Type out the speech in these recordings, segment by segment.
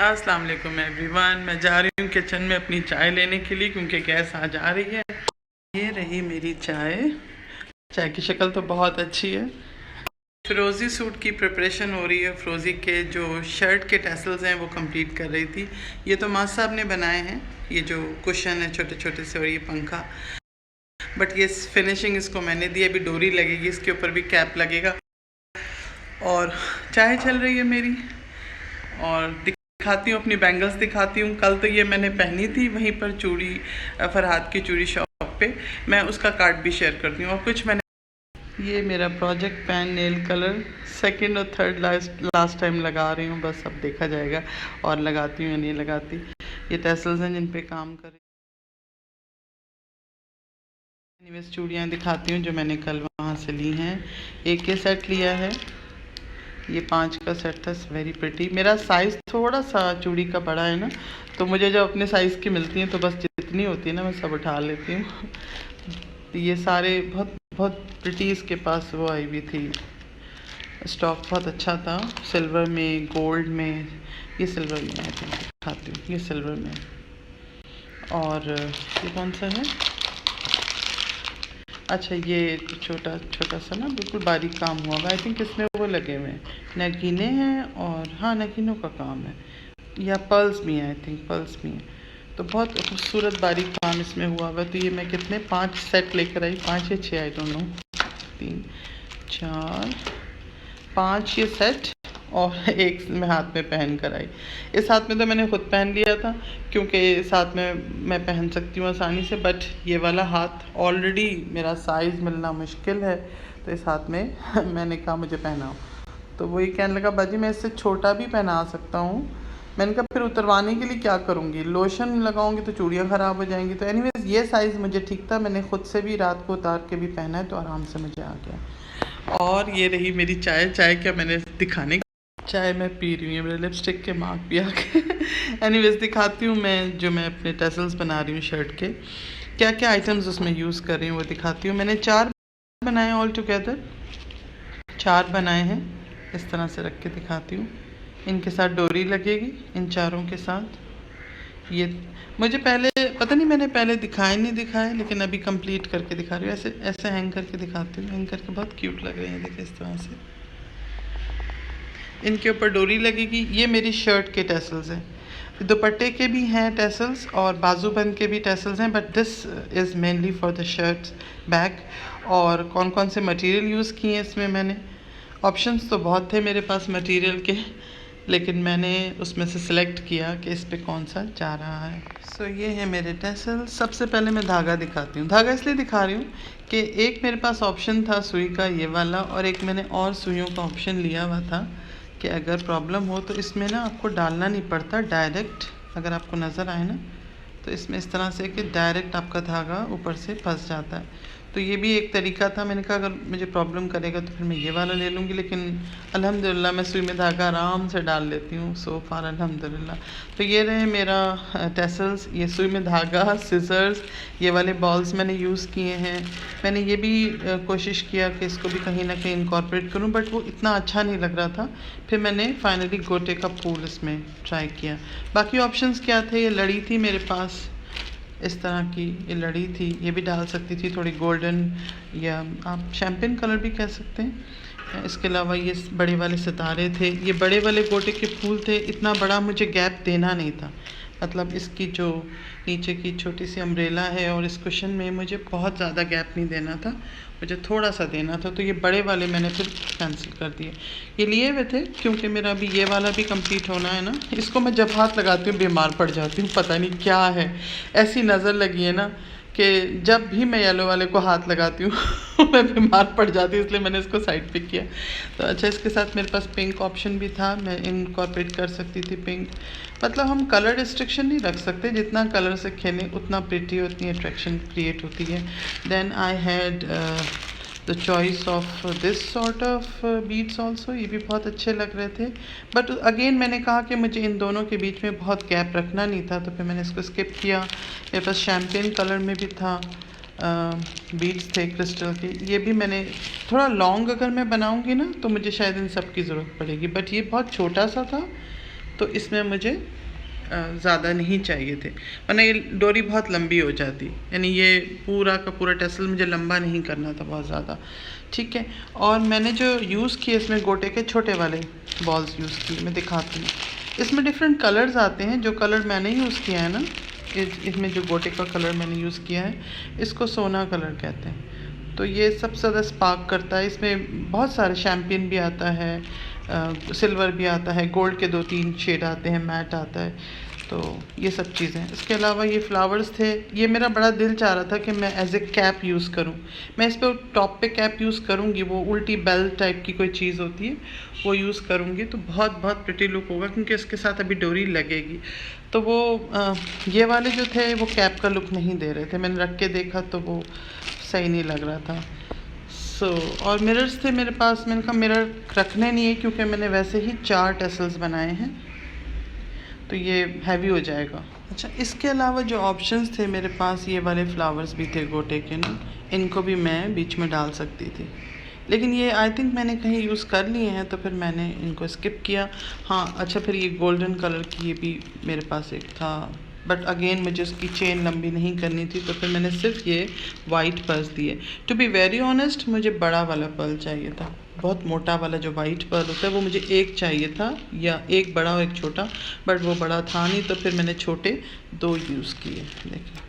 अस्सलाम वालेकुम एवरीवन। मैं जा रही हूँ किचन में अपनी चाय लेने के लिए क्योंकि गैस आज आ रही है। ये रही मेरी चाय। चाय की शक्ल तो बहुत अच्छी है। फ़िरोज़ी सूट की प्रिपरेशन हो रही है। फ़िरोज़ी के जो शर्ट के टैसल्स हैं वो कंप्लीट कर रही थी। ये तो माँ साहब ने बनाए हैं, ये जो कुशन है छोटे छोटे से, और ये पंखा। बट ये फिनिशिंग इसको मैंने दी। अभी डोरी लगेगी, इसके ऊपर भी कैप लगेगा। और चाय चल रही है मेरी। और दिखाती हूँ अपनी बैंगल्स दिखाती हूँ। कल तो ये मैंने पहनी थी वहीं पर चूड़ी, फरहाद की चूड़ी शॉप पे। मैं उसका कार्ड भी शेयर करती हूँ। और कुछ मैंने, ये मेरा project pen nail colour second और थर्ड लास्ट टाइम लगा रही हूँ। बस अब देखा जाएगा और लगाती हूँ या नहीं लगाती। ये टैसल्स हैं जिन पे काम कर रही। चूड़ियाँ दिखाती हूँ जो मैंने कल वहाँ से ली हैं। एक ये सेट लिया है, ये 5 का सेट था। Very pretty. मेरा साइज़ थोड़ा सा चूड़ी का बड़ा है ना, तो मुझे जब अपने साइज़ की मिलती हैं तो बस जितनी होती है ना मैं सब उठा लेती हूँ। तो ये सारे बहुत बहुत प्रिटी इसके पास वो आई हुई थी। स्टॉक बहुत अच्छा था, सिल्वर में, गोल्ड में। ये सिल्वर में आई थिंक दिखाती हूँ, ये सिल्वर में। और ये कौन सा है? अच्छा, ये छोटा छोटा सा ना बिल्कुल बारीक काम हुआ हुआ। आई थिंक इसमें वो लगे हुए हैं, नगीने हैं। और हाँ, नगीनों का काम है, या पर्ल्स भी हैं। आई थिंक पर्ल्स भी हैं। तो बहुत खूबसूरत बारीक काम इसमें हुआ हुआ। तो ये मैं कितने 5 सेट लेकर आई, 5 या 6, आई डोंट नो। 3 4 5 ये सेट, और एक मैं हाथ में पहन कर आई। इस हाथ में तो मैंने खुद पहन लिया था क्योंकि इस हाथ में मैं पहन सकती हूँ आसानी से। बट ये वाला हाथ ऑलरेडी मेरा साइज़ मिलना मुश्किल है, तो इस हाथ में मैंने कहा मुझे पहनाओ। तो वही कहने लगा, बाजी मैं इससे छोटा भी पहना सकता हूँ। मैंने कहा फिर उतरवाने के लिए क्या करूँगी, लोशन लगाऊंगी तो चूड़ियाँ ख़राब हो जाएंगी। तो एनीवेज़ ये साइज़ मुझे ठीक था। मैंने खुद से भी रात को उतार के भी पहना है, तो आराम से मुझे आ गया। और ये रही मेरी चाय। चाय क्या मैंने दिखाने, चाय मैं पी रही हूँ, मेरे लिपस्टिक के मार्क भी आ गए। एनीवेज दिखाती हूँ मैं, जो मैं अपने टैसल्स बना रही हूँ शर्ट के, क्या क्या आइटम्स उसमें यूज़ कर रही हूँ वो दिखाती हूँ। मैंने 4 बनाए ऑल टुगेदर, 4 बनाए हैं। इस तरह से रख के दिखाती हूँ। इनके साथ डोरी लगेगी, इन चारों के साथ। ये मुझे पहले पता नहीं, मैंने पहले दिखाए नहीं दिखाए, लेकिन अभी कंप्लीट करके दिखा रही हूँ। ऐसे ऐसे हैंग करके दिखाती हूँ। हैंग करके बहुत क्यूट लग रहे हैं, देखिए इस तरह से। इनके ऊपर डोरी लगेगी। ये मेरी शर्ट के टैसल्स हैं। दुपट्टे के भी हैं टैसल्स और बाजूबंद के भी टैसल्स हैं, but this is mainly for the shirt back. और कौन कौन से मटेरियल यूज़ किए हैं इसमें मैंने, ऑप्शंस तो बहुत थे मेरे पास मटेरियल के, लेकिन मैंने उसमें से सिलेक्ट किया कि इस पे कौन सा जा रहा है। सो ये है मेरे टैसल। सबसे पहले मैं धागा दिखाती हूँ। धागा इसलिए दिखा रही हूँ कि एक मेरे पास ऑप्शन था सुई का ये वाला, और एक मैंने और सुइयों का ऑप्शन लिया हुआ था कि अगर प्रॉब्लम हो तो इसमें ना आपको डालना नहीं पड़ता डायरेक्ट। अगर आपको नज़र आए ना, तो इसमें इस तरह से कि डायरेक्ट आपका धागा ऊपर से फंस जाता है। तो ये भी एक तरीका था। मैंने कहा अगर मुझे प्रॉब्लम करेगा तो फिर मैं ये वाला ले लूँगी, लेकिन अल्हम्दुलिल्लाह मैं सुई में धागा आराम से डाल लेती हूँ, सो फार अल्हम्दुलिल्लाह। तो ये रहे मेरा टैसल्स। ये सुई में धागा, सिजर्स, ये वाले बॉल्स मैंने यूज़ किए हैं। मैंने ये भी कोशिश किया कि इसको भी कहीं ना कहीं इनकॉर्पोरेट करूँ, बट वो इतना अच्छा नहीं लग रहा था। फिर मैंने फाइनली गोटे का फूल इसमें ट्राई किया। बाकी ऑप्शंस क्या थे, ये लड़ी थी मेरे पास इस तरह की, ये लड़ी थी, ये भी डाल सकती थी थोड़ी गोल्डन, या आप शैम्पेन कलर भी कह सकते हैं। इसके अलावा ये बड़े वाले सितारे थे, ये बड़े वाले गोटे के फूल थे। इतना बड़ा मुझे गैप देना नहीं था, मतलब इसकी जो नीचे की छोटी सी अम्ब्रेला है और इस कुशन में मुझे बहुत ज़्यादा गैप नहीं देना था, मुझे थोड़ा सा देना था। तो ये बड़े वाले मैंने फिर कैंसिल कर दिए। ये लिए हुए थे क्योंकि मेरा अभी ये वाला भी कंप्लीट होना है ना। इसको मैं जब हाथ लगाती हूँ बीमार पड़ जाती हूँ, पता नहीं क्या है, ऐसी नज़र लगी है ना कि जब भी मैं येलो वाले को हाथ लगाती हूँ मैं बीमार पड़ जाती हूँ, इसलिए मैंने इसको साइड पे किया। तो अच्छा, इसके साथ मेरे पास पिंक ऑप्शन भी था, मैं इनकॉर्पोरेट कर सकती थी पिंक। मतलब हम कलर रिस्ट्रिक्शन नहीं रख सकते, जितना कलर से खेलें उतना प्रिटी, उतनी अट्रैक्शन क्रिएट होती है। Then I had the choice of this sort of beads also. ये भी बहुत अच्छे लग रहे थे, बट अगेन मैंने कहा कि मुझे इन दोनों के बीच में बहुत गैप रखना नहीं था, तो फिर मैंने इसको स्किप किया। मेरे पास शैम्पेन कलर में भी था, बीड्स थे क्रिस्टल के। ये भी मैंने थोड़ा लॉन्ग अगर मैं बनाऊंगी ना तो मुझे शायद इन सब की ज़रूरत पड़ेगी, बट ये बहुत छोटा सा था तो इसमें मुझे ज़्यादा नहीं चाहिए थे, वरना ये डोरी बहुत लंबी हो जाती, यानी ये पूरा का पूरा टेसल मुझे लंबा नहीं करना था बहुत ज़्यादा। ठीक है, और मैंने जो यूज़ किए इसमें गोटे के छोटे वाले बॉल्स यूज़ किए, मैं दिखाती हूँ। इसमें डिफरेंट कलर्स आते हैं, जो कलर मैंने यूज़ किया है ना, इसमें जो गोटे का कलर मैंने यूज़ किया है इसको सोना कलर कहते हैं। तो ये सबसे ज़्यादा स्पार्क करता है, इसमें बहुत सारे शैम्पियन भी आता है, सिल्वर भी आता है, गोल्ड के 2-3 शेड आते हैं, मैट आता है, तो ये सब चीज़ें। इसके अलावा ये फ्लावर्स थे, ये मेरा बड़ा दिल चाह रहा था कि मैं एज ए कैप यूज़ करूं। मैं इस पर टॉप पे कैप यूज़ करूंगी, वो उल्टी बेल टाइप की कोई चीज़ होती है वो यूज़ करूंगी, तो बहुत बहुत प्रिटी लुक होगा, क्योंकि इसके साथ अभी डोरी लगेगी। तो वो ये वाले जो थे वो कैप का लुक नहीं दे रहे थे, मैंने रख के देखा तो वो सही नहीं लग रहा था। और मिरर्स थे मेरे पास, मैंने कहा मिरर रखने नहीं है, क्योंकि मैंने वैसे ही 4 टेसल्स बनाए हैं तो ये हैवी हो जाएगा। अच्छा, इसके अलावा जो ऑप्शंस थे मेरे पास, ये वाले फ्लावर्स भी थे गोटे के ना, इनको भी मैं बीच में डाल सकती थी, लेकिन ये आई थिंक मैंने कहीं यूज़ कर लिए हैं तो फिर मैंने इनको स्किप किया। हाँ अच्छा, फिर ये गोल्डन कलर की ये भी मेरे पास एक था, बट अगेन मुझे उसकी चेन लंबी नहीं करनी थी, तो फिर मैंने सिर्फ ये वाइट पर्ल्स दिए। टू बी वेरी ऑनेस्ट, मुझे बड़ा वाला पर्ल चाहिए था, बहुत मोटा वाला जो वाइट पर्ल होता है वो मुझे एक चाहिए था, या एक बड़ा और एक छोटा, बट वो बड़ा था नहीं, तो फिर मैंने छोटे 2 यूज़ किए। देखिए,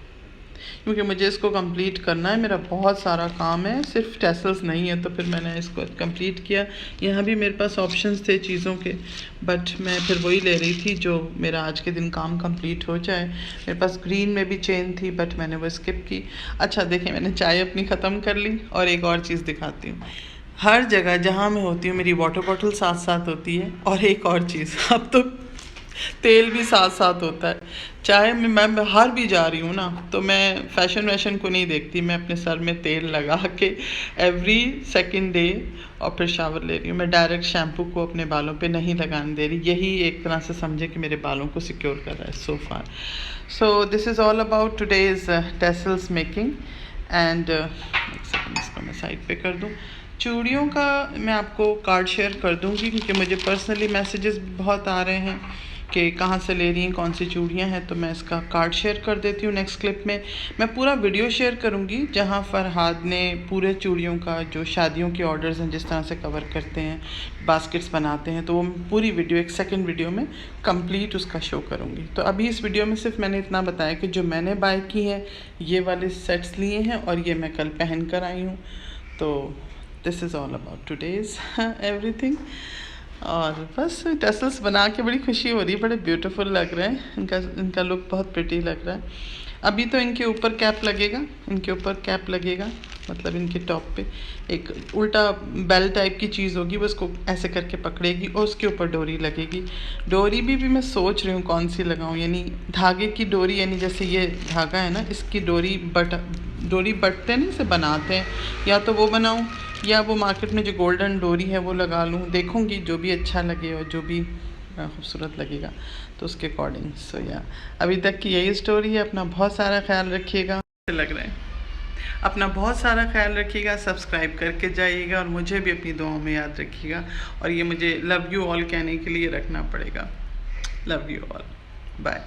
क्योंकि मुझे इसको कंप्लीट करना है, मेरा बहुत सारा काम है, सिर्फ टेसल्स नहीं है, तो फिर मैंने इसको कंप्लीट किया। यहाँ भी मेरे पास ऑप्शंस थे चीज़ों के, बट मैं फिर वही ले रही थी जो मेरा आज के दिन काम कंप्लीट हो जाए। मेरे पास ग्रीन में भी चेन थी, बट मैंने वो स्किप की। अच्छा देखिए, मैंने चाय अपनी ख़त्म कर ली, और एक और चीज़ दिखाती हूँ। हर जगह जहाँ मैं होती हूँ मेरी वाटर बॉटल साथ साथ होती है, और एक और चीज़, अब तो तेल भी साथ साथ होता है। चाहे मैं बाहर भी जा रही हूँ ना, तो मैं फ़ैशन वैशन को नहीं देखती, मैं अपने सर में तेल लगा के एवरी सेकंड डे और फिर शावर ले रही हूँ। मैं डायरेक्ट शैम्पू को अपने बालों पे नहीं लगाने दे रही, यही एक तरह से समझे कि मेरे बालों को सिक्योर कर रहा है so far. So this is all about today's tassels making and इसको मैं साइड पे कर दूँ। चूड़ियों का मैं आपको कार्ड शेयर कर दूँगी, क्योंकि मुझे पर्सनली मैसेजेस बहुत आ रहे हैं कि कहाँ से ले रही हैं, कौन सी चूड़ियाँ हैं, तो मैं इसका कार्ड शेयर कर देती हूँ। नेक्स्ट क्लिप में मैं पूरा वीडियो शेयर करूँगी, जहाँ फरहाद ने पूरे चूड़ियों का जो शादियों के ऑर्डर्स हैं जिस तरह से कवर करते हैं, बास्केट्स बनाते हैं, तो वो पूरी वीडियो एक सेकंड वीडियो में कंप्लीट उसका शो करूँगी। तो अभी इस वीडियो में सिर्फ मैंने इतना बताया कि जो मैंने बाय की है ये वाले सेट्स लिए हैं, और ये मैं कल पहन कर आई हूँ। तो this is all about today's everything. और बस टेसल्स बना के बड़ी खुशी हो रही है, बड़े ब्यूटीफुल लग रहे हैं, इनका लुक बहुत प्रिटी लग रहा है। अभी तो इनके ऊपर कैप लगेगा, इनके ऊपर कैप लगेगा, मतलब इनके टॉप पे एक उल्टा बेल टाइप की चीज़ होगी, वो इसको ऐसे करके पकड़ेगी और उसके ऊपर डोरी लगेगी। डोरी भी मैं सोच रही हूँ कौन सी लगाऊँ, यानी धागे की डोरी, यानी जैसे ये धागा है ना, इसकी डोरी बटते हैं ना, इसे बनाते हैं, या तो वो बनाऊँ या वो मार्केट में जो गोल्डन डोरी है वो लगा लूँ। देखूँगी जो भी अच्छा लगे और जो भी खूबसूरत लगेगा तो उसके अकॉर्डिंग। सो या अभी तक की यही स्टोरी है। अपना बहुत सारा ख्याल रखिएगा, लग रहा है, अपना बहुत सारा ख्याल रखिएगा, सब्सक्राइब करके जाइएगा, और मुझे भी अपनी दुआओं में याद रखिएगा। और ये मुझे लव यू ऑल कहने के लिए रखना पड़ेगा। Love you all, bye.